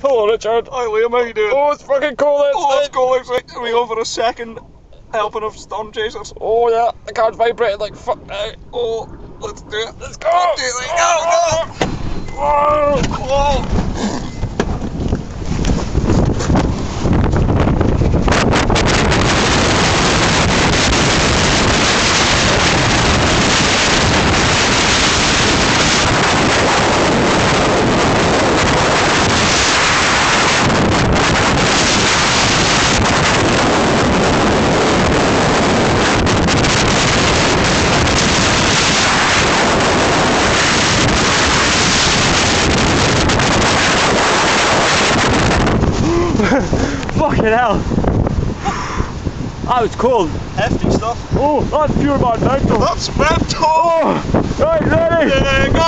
Hello, Richard. Hi Liam, how you doing? Oh, it's fucking cold outside. Oh, let's go outside. Are we going for a second helping of storm chasers? Oh yeah, the car's vibrating like fuck now. Oh, let's do it. Let's go. Let's do it. Go, Whoa. go. Whoa. Fucking hell. That was cold. Hefty stuff. Oh, that's pure bad mental. That's mental. Oh, right, ready? There you go.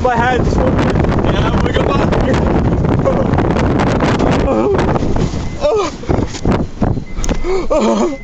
My hands. Yeah, we got back. Oh.